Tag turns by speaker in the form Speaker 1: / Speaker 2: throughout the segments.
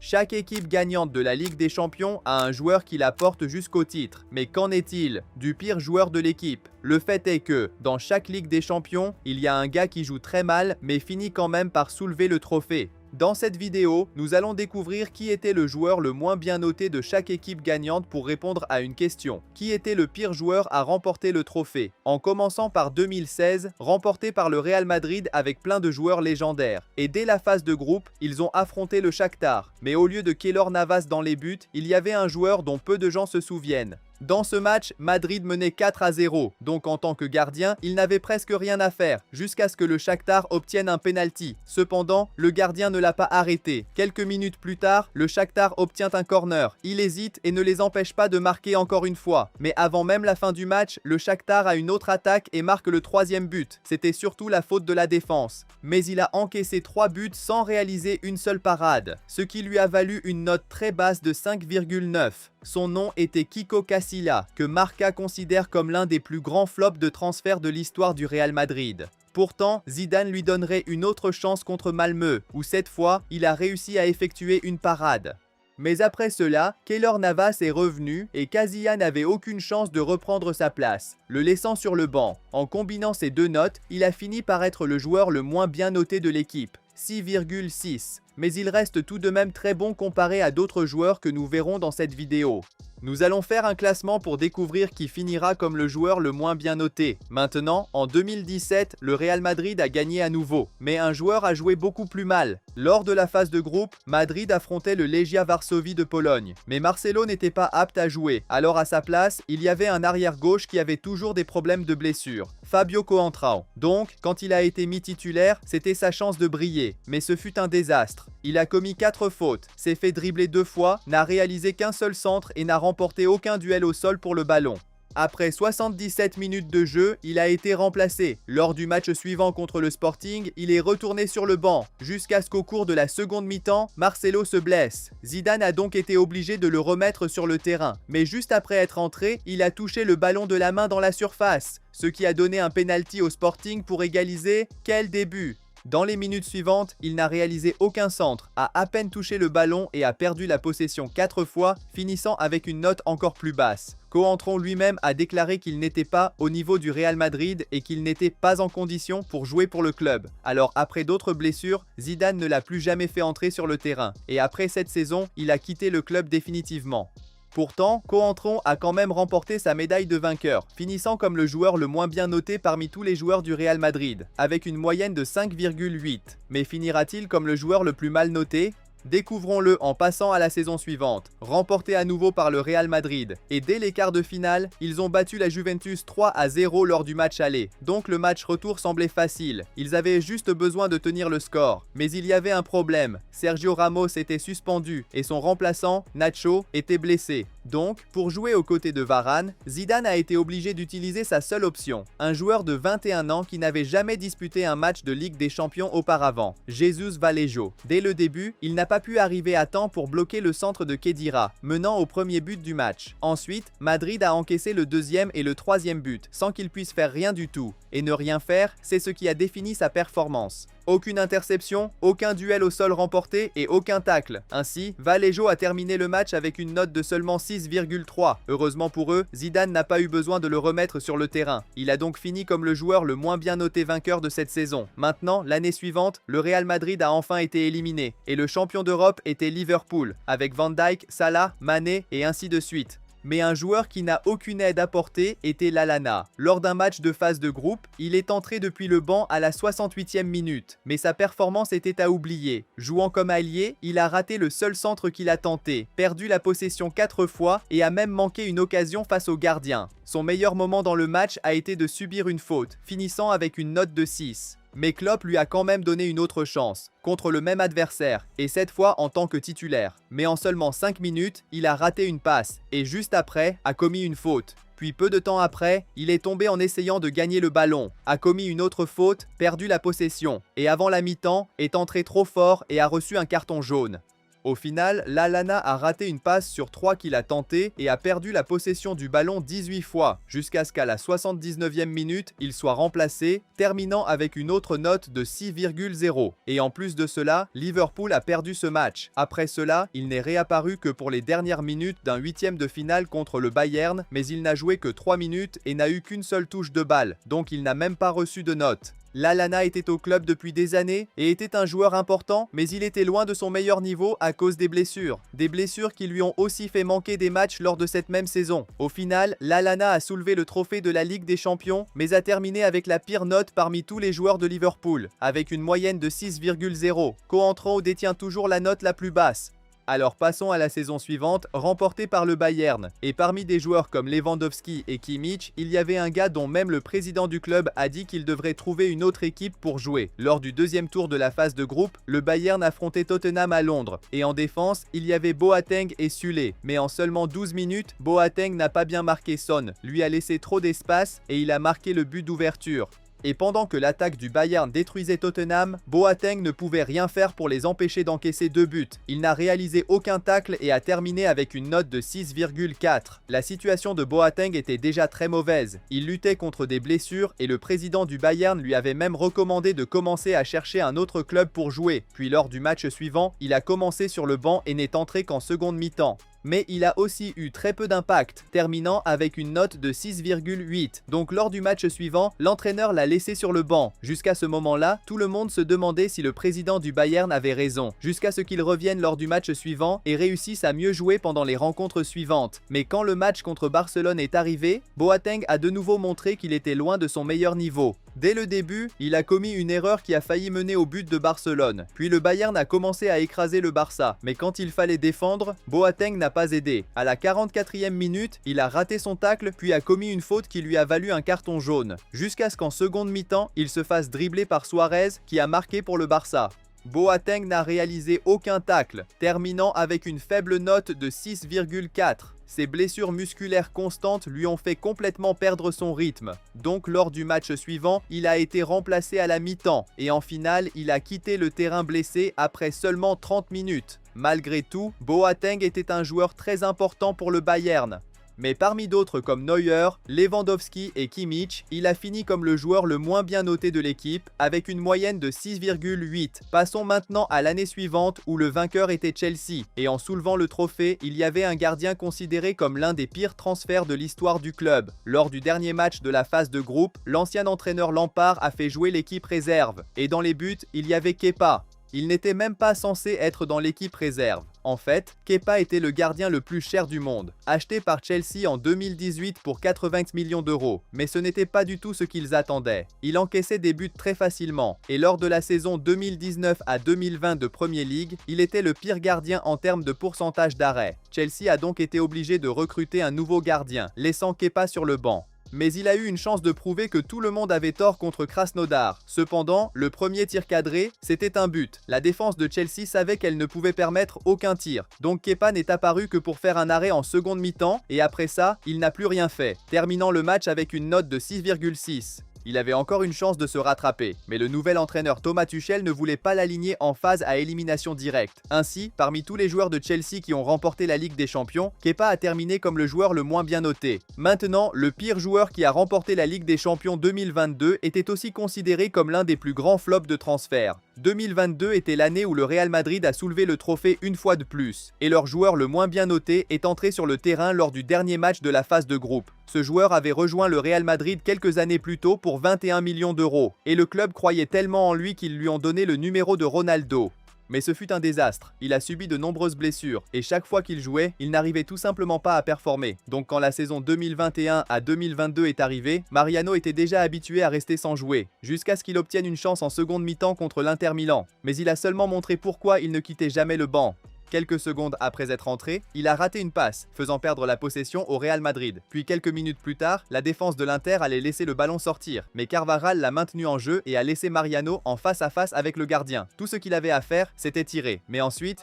Speaker 1: Chaque équipe gagnante de la Ligue des Champions a un joueur qui la porte jusqu'au titre. Mais qu'en est-il du pire joueur de l'équipe? Le fait est que, dans chaque Ligue des Champions, il y a un gars qui joue très mal mais finit quand même par soulever le trophée. Dans cette vidéo, nous allons découvrir qui était le joueur le moins bien noté de chaque équipe gagnante pour répondre à une question. Qui était le pire joueur à remporter le trophée? En commençant par 2016, remporté par le Real Madrid avec plein de joueurs légendaires. Et dès la phase de groupe, ils ont affronté le Shakhtar. Mais au lieu de Keylor Navas dans les buts, il y avait un joueur dont peu de gens se souviennent. Dans ce match, Madrid menait 4-0, donc en tant que gardien, il n'avait presque rien à faire, jusqu'à ce que le Shakhtar obtienne un penalty. Cependant, le gardien ne l'a pas arrêté. Quelques minutes plus tard, le Shakhtar obtient un corner. Il hésite et ne les empêche pas de marquer encore une fois. Mais avant même la fin du match, le Shakhtar a une autre attaque et marque le troisième but. C'était surtout la faute de la défense. Mais il a encaissé 3 buts sans réaliser une seule parade, ce qui lui a valu une note très basse de 5,9. Son nom était Kiko Casilla, que Marca considère comme l'un des plus grands flops de transfert de l'histoire du Real Madrid. Pourtant, Zidane lui donnerait une autre chance contre Malmö, où cette fois, il a réussi à effectuer une parade. Mais après cela, Keylor Navas est revenu et Casilla n'avait aucune chance de reprendre sa place, le laissant sur le banc. En combinant ces deux notes, il a fini par être le joueur le moins bien noté de l'équipe, 6,6. Mais il reste tout de même très bon comparé à d'autres joueurs que nous verrons dans cette vidéo. Nous allons faire un classement pour découvrir qui finira comme le joueur le moins bien noté. Maintenant, en 2017, le Real Madrid a gagné à nouveau, mais un joueur a joué beaucoup plus mal. Lors de la phase de groupe, Madrid affrontait le Legia Varsovie de Pologne, mais Marcelo n'était pas apte à jouer. Alors à sa place, il y avait un arrière-gauche qui avait toujours des problèmes de blessure, Fabio Coentrão. Donc, quand il a été mis titulaire, c'était sa chance de briller, mais ce fut un désastre. Il a commis 4 fautes, s'est fait dribbler 2 fois, n'a réalisé qu'un seul centre et n'a remporté aucun duel au sol pour le ballon. Après 77 minutes de jeu, il a été remplacé. Lors du match suivant contre le Sporting, il est retourné sur le banc, jusqu'à ce qu'au cours de la seconde mi-temps, Marcelo se blesse. Zidane a donc été obligé de le remettre sur le terrain. Mais juste après être entré, il a touché le ballon de la main dans la surface, ce qui a donné un penalty au Sporting pour égaliser. Quel début! Dans les minutes suivantes, il n'a réalisé aucun centre, a à peine touché le ballon et a perdu la possession 4 fois, finissant avec une note encore plus basse. Coentrão lui-même a déclaré qu'il n'était pas au niveau du Real Madrid et qu'il n'était pas en condition pour jouer pour le club. Alors après d'autres blessures, Zidane ne l'a plus jamais fait entrer sur le terrain. Et après cette saison, il a quitté le club définitivement. Pourtant, Coentrão a quand même remporté sa médaille de vainqueur, finissant comme le joueur le moins bien noté parmi tous les joueurs du Real Madrid, avec une moyenne de 5,8. Mais finira-t-il comme le joueur le plus mal noté? Découvrons-le en passant à la saison suivante, remportée à nouveau par le Real Madrid. Et dès les quarts de finale, ils ont battu la Juventus 3-0 lors du match aller. Donc le match retour semblait facile. Ils avaient juste besoin de tenir le score. Mais il y avait un problème. Sergio Ramos était suspendu et son remplaçant, Nacho, était blessé. Donc, pour jouer aux côtés de Varane, Zidane a été obligé d'utiliser sa seule option, un joueur de 21 ans qui n'avait jamais disputé un match de Ligue des Champions auparavant, Jesus Vallejo. Dès le début, il n'a pas pu arriver à temps pour bloquer le centre de Khedira, menant au premier but du match. Ensuite, Madrid a encaissé le deuxième et le troisième but, sans qu'il puisse faire rien du tout. Et ne rien faire, c'est ce qui a défini sa performance. Aucune interception, aucun duel au sol remporté et aucun tacle. Ainsi, Vallejo a terminé le match avec une note de seulement 6,3. Heureusement pour eux, Zidane n'a pas eu besoin de le remettre sur le terrain. Il a donc fini comme le joueur le moins bien noté vainqueur de cette saison. Maintenant, l'année suivante, le Real Madrid a enfin été éliminé et le champion d'Europe était Liverpool, avec Van Dijk, Salah, Mané et ainsi de suite. Mais un joueur qui n'a aucune aide apportée était Lallana. Lors d'un match de phase de groupe, il est entré depuis le banc à la 68e minute, mais sa performance était à oublier. Jouant comme ailier, il a raté le seul centre qu'il a tenté, perdu la possession 4 fois et a même manqué une occasion face au gardien. Son meilleur moment dans le match a été de subir une faute, finissant avec une note de 6. Mais Klopp lui a quand même donné une autre chance, contre le même adversaire, et cette fois en tant que titulaire. Mais en seulement 5 minutes, il a raté une passe, et juste après, a commis une faute. Puis peu de temps après, il est tombé en essayant de gagner le ballon, a commis une autre faute, perdu la possession, et avant la mi-temps, est entré trop fort et a reçu un carton jaune. Au final, Lallana a raté une passe sur 3 qu'il a tenté et a perdu la possession du ballon 18 fois, jusqu'à ce qu'à la 79e minute, il soit remplacé, terminant avec une autre note de 6,0. Et en plus de cela, Liverpool a perdu ce match. Après cela, il n'est réapparu que pour les dernières minutes d'un huitième de finale contre le Bayern, mais il n'a joué que 3 minutes et n'a eu qu'une seule touche de balle, donc il n'a même pas reçu de note. Lallana était au club depuis des années et était un joueur important, mais il était loin de son meilleur niveau à cause des blessures. Des blessures qui lui ont aussi fait manquer des matchs lors de cette même saison. Au final, Lallana a soulevé le trophée de la Ligue des Champions, mais a terminé avec la pire note parmi tous les joueurs de Liverpool, avec une moyenne de 6,0. Coentrão détient toujours la note la plus basse. Alors passons à la saison suivante, remportée par le Bayern. Et parmi des joueurs comme Lewandowski et Kimmich, il y avait un gars dont même le président du club a dit qu'il devrait trouver une autre équipe pour jouer. Lors du deuxième tour de la phase de groupe, le Bayern affrontait Tottenham à Londres. Et en défense, il y avait Boateng et Sule. Mais en seulement 12 minutes, Boateng n'a pas bien marqué Son, lui a laissé trop d'espace et il a marqué le but d'ouverture. Et pendant que l'attaque du Bayern détruisait Tottenham, Boateng ne pouvait rien faire pour les empêcher d'encaisser 2 buts. Il n'a réalisé aucun tacle et a terminé avec une note de 6,4. La situation de Boateng était déjà très mauvaise. Il luttait contre des blessures et le président du Bayern lui avait même recommandé de commencer à chercher un autre club pour jouer. Puis lors du match suivant, il a commencé sur le banc et n'est entré qu'en seconde mi-temps. Mais il a aussi eu très peu d'impact, terminant avec une note de 6,8. Donc lors du match suivant, l'entraîneur l'a laissé sur le banc. Jusqu'à ce moment-là, tout le monde se demandait si le président du Bayern avait raison, jusqu'à ce qu'il revienne lors du match suivant et réussisse à mieux jouer pendant les rencontres suivantes. Mais quand le match contre Barcelone est arrivé, Boateng a de nouveau montré qu'il était loin de son meilleur niveau. Dès le début, il a commis une erreur qui a failli mener au but de Barcelone. Puis le Bayern a commencé à écraser le Barça, mais quand il fallait défendre, Boateng n'a pas aidé. À la 44e minute, il a raté son tacle puis a commis une faute qui lui a valu un carton jaune. Jusqu'à ce qu'en seconde mi-temps, il se fasse dribbler par Suarez qui a marqué pour le Barça. Boateng n'a réalisé aucun tacle, terminant avec une faible note de 6,4. Ses blessures musculaires constantes lui ont fait complètement perdre son rythme. Donc lors du match suivant, il a été remplacé à la mi-temps et en finale, il a quitté le terrain blessé après seulement 30 minutes. Malgré tout, Boateng était un joueur très important pour le Bayern. Mais parmi d'autres comme Neuer, Lewandowski et Kimmich, il a fini comme le joueur le moins bien noté de l'équipe, avec une moyenne de 6,8. Passons maintenant à l'année suivante où le vainqueur était Chelsea, et en soulevant le trophée, il y avait un gardien considéré comme l'un des pires transferts de l'histoire du club. Lors du dernier match de la phase de groupe, l'ancien entraîneur Lampard a fait jouer l'équipe réserve, et dans les buts, il y avait Kepa. Il n'était même pas censé être dans l'équipe réserve. En fait, Kepa était le gardien le plus cher du monde, acheté par Chelsea en 2018 pour 80 millions d'euros. Mais ce n'était pas du tout ce qu'ils attendaient. Il encaissait des buts très facilement, et lors de la saison 2019 à 2020 de Premier League, il était le pire gardien en termes de pourcentage d'arrêt. Chelsea a donc été obligé de recruter un nouveau gardien, laissant Kepa sur le banc. Mais il a eu une chance de prouver que tout le monde avait tort contre Krasnodar. Cependant, le premier tir cadré, c'était un but. La défense de Chelsea savait qu'elle ne pouvait permettre aucun tir. Donc Kepa n'est apparu que pour faire un arrêt en seconde mi-temps et après ça, il n'a plus rien fait, terminant le match avec une note de 6,6. Il avait encore une chance de se rattraper, mais le nouvel entraîneur Thomas Tuchel ne voulait pas l'aligner en phase à élimination directe. Ainsi, parmi tous les joueurs de Chelsea qui ont remporté la Ligue des Champions, Kepa a terminé comme le joueur le moins bien noté. Maintenant, le pire joueur qui a remporté la Ligue des Champions 2022 était aussi considéré comme l'un des plus grands flops de transfert. 2022 était l'année où le Real Madrid a soulevé le trophée une fois de plus, et leur joueur le moins bien noté est entré sur le terrain lors du dernier match de la phase de groupe. Ce joueur avait rejoint le Real Madrid quelques années plus tôt pour 21 millions d'euros, et le club croyait tellement en lui qu'ils lui ont donné le numéro de Ronaldo. Mais ce fut un désastre, il a subi de nombreuses blessures, et chaque fois qu'il jouait, il n'arrivait tout simplement pas à performer. Donc quand la saison 2021 à 2022 est arrivée, Mariano était déjà habitué à rester sans jouer, jusqu'à ce qu'il obtienne une chance en seconde mi-temps contre l'Inter Milan. Mais il a seulement montré pourquoi il ne quittait jamais le banc. Quelques secondes après être entré, il a raté une passe, faisant perdre la possession au Real Madrid. Puis quelques minutes plus tard, la défense de l'Inter allait laisser le ballon sortir. Mais Carvajal l'a maintenu en jeu et a laissé Mariano en face à face avec le gardien. Tout ce qu'il avait à faire, c'était tirer. Mais ensuite...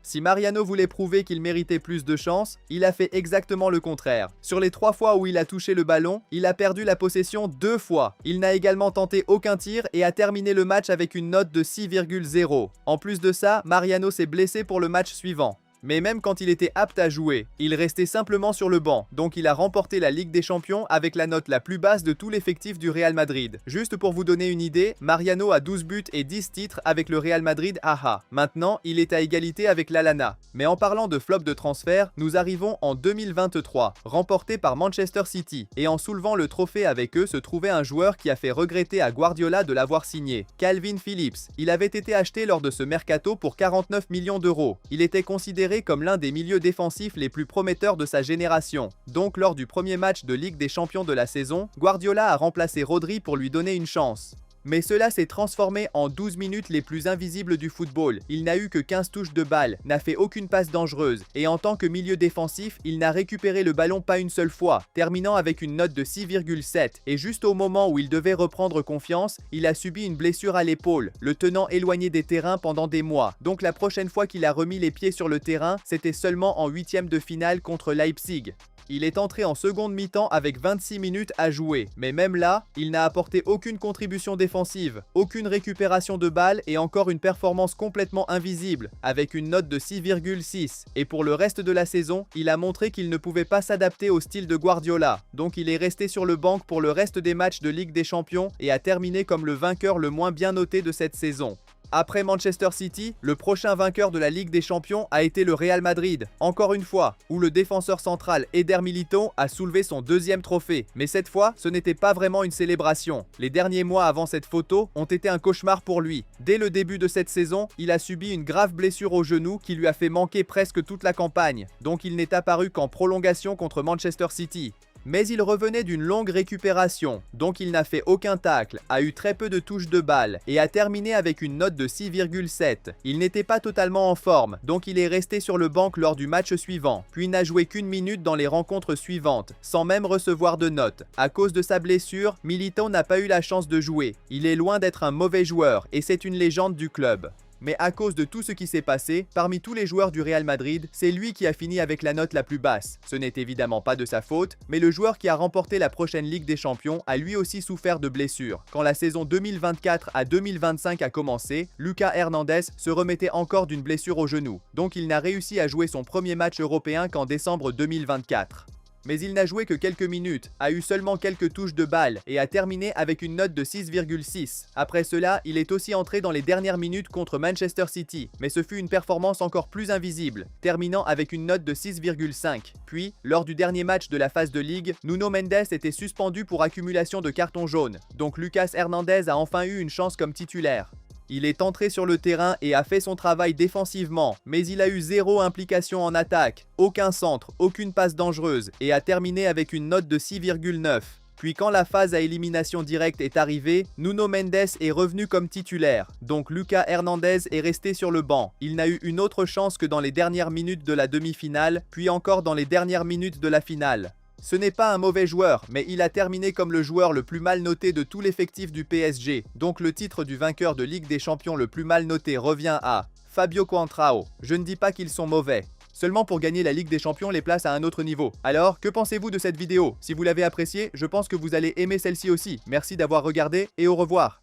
Speaker 1: Si Mariano voulait prouver qu'il méritait plus de chance, il a fait exactement le contraire. Sur les 3 fois où il a touché le ballon, il a perdu la possession 2 fois. Il n'a également tenté aucun tir et a terminé le match avec une note de 6,0. En plus de ça, Mariano s'est blessé pour le match suivant. Mais même quand il était apte à jouer, il restait simplement sur le banc, donc il a remporté la Ligue des Champions avec la note la plus basse de tout l'effectif du Real Madrid. Juste pour vous donner une idée, Mariano a 12 buts et 10 titres avec le Real Madrid AHA. Maintenant, il est à égalité avec l'Alana. Mais en parlant de flop de transfert, nous arrivons en 2023, remporté par Manchester City. Et en soulevant le trophée avec eux se trouvait un joueur qui a fait regretter à Guardiola de l'avoir signé, Calvin Phillips. Il avait été acheté lors de ce mercato pour 49 millions d'euros. Il était considéré comme l'un des milieux défensifs les plus prometteurs de sa génération. Donc lors du premier match de Ligue des Champions de la saison, Guardiola a remplacé Rodri pour lui donner une chance. Mais cela s'est transformé en 12 minutes les plus invisibles du football. Il n'a eu que 15 touches de balle, n'a fait aucune passe dangereuse, et en tant que milieu défensif, il n'a récupéré le ballon pas une seule fois, terminant avec une note de 6,7. Et juste au moment où il devait reprendre confiance, il a subi une blessure à l'épaule, le tenant éloigné des terrains pendant des mois. Donc la prochaine fois qu'il a remis les pieds sur le terrain, c'était seulement en 8e de finale contre Leipzig. Il est entré en seconde mi-temps avec 26 minutes à jouer, mais même là, il n'a apporté aucune contribution défensive, aucune récupération de balles et encore une performance complètement invisible, avec une note de 6,6. Et pour le reste de la saison, il a montré qu'il ne pouvait pas s'adapter au style de Guardiola, donc il est resté sur le banc pour le reste des matchs de Ligue des Champions et a terminé comme le vainqueur le moins bien noté de cette saison. Après Manchester City, le prochain vainqueur de la Ligue des Champions a été le Real Madrid, encore une fois, où le défenseur central Eder Militão a soulevé son 2e trophée. Mais cette fois, ce n'était pas vraiment une célébration. Les derniers mois avant cette photo ont été un cauchemar pour lui. Dès le début de cette saison, il a subi une grave blessure au genou qui lui a fait manquer presque toute la campagne. Donc il n'est apparu qu'en prolongation contre Manchester City. Mais il revenait d'une longue récupération, donc il n'a fait aucun tacle, a eu très peu de touches de balle et a terminé avec une note de 6,7. Il n'était pas totalement en forme, donc il est resté sur le banc lors du match suivant, puis n'a joué qu'une minute dans les rencontres suivantes, sans même recevoir de notes. À cause de sa blessure, Militão n'a pas eu la chance de jouer. Il est loin d'être un mauvais joueur et c'est une légende du club. Mais à cause de tout ce qui s'est passé, parmi tous les joueurs du Real Madrid, c'est lui qui a fini avec la note la plus basse. Ce n'est évidemment pas de sa faute, mais le joueur qui a remporté la prochaine Ligue des Champions a lui aussi souffert de blessures. Quand la saison 2024 à 2025 a commencé, Lucas Hernandez se remettait encore d'une blessure au genou, donc il n'a réussi à jouer son premier match européen qu'en décembre 2024. Mais il n'a joué que quelques minutes, a eu seulement quelques touches de balle et a terminé avec une note de 6,6. Après cela, il est aussi entré dans les dernières minutes contre Manchester City, mais ce fut une performance encore plus invisible, terminant avec une note de 6,5. Puis, lors du dernier match de la phase de Ligue, Nuno Mendes était suspendu pour accumulation de cartons jaunes, donc Lucas Hernandez a enfin eu une chance comme titulaire. Il est entré sur le terrain et a fait son travail défensivement, mais il a eu zéro implication en attaque, aucun centre, aucune passe dangereuse et a terminé avec une note de 6,9. Puis quand la phase à élimination directe est arrivée, Nuno Mendes est revenu comme titulaire, donc Lucas Hernandez est resté sur le banc. Il n'a eu une autre chance que dans les dernières minutes de la demi-finale, puis encore dans les dernières minutes de la finale. Ce n'est pas un mauvais joueur, mais il a terminé comme le joueur le plus mal noté de tout l'effectif du PSG. Donc le titre du vainqueur de Ligue des Champions le plus mal noté revient à Fabio Contrao. Je ne dis pas qu'ils sont mauvais. Seulement pour gagner la Ligue des Champions les place à un autre niveau. Alors, que pensez-vous de cette vidéo? Si vous l'avez appréciée, je pense que vous allez aimer celle-ci aussi. Merci d'avoir regardé et au revoir.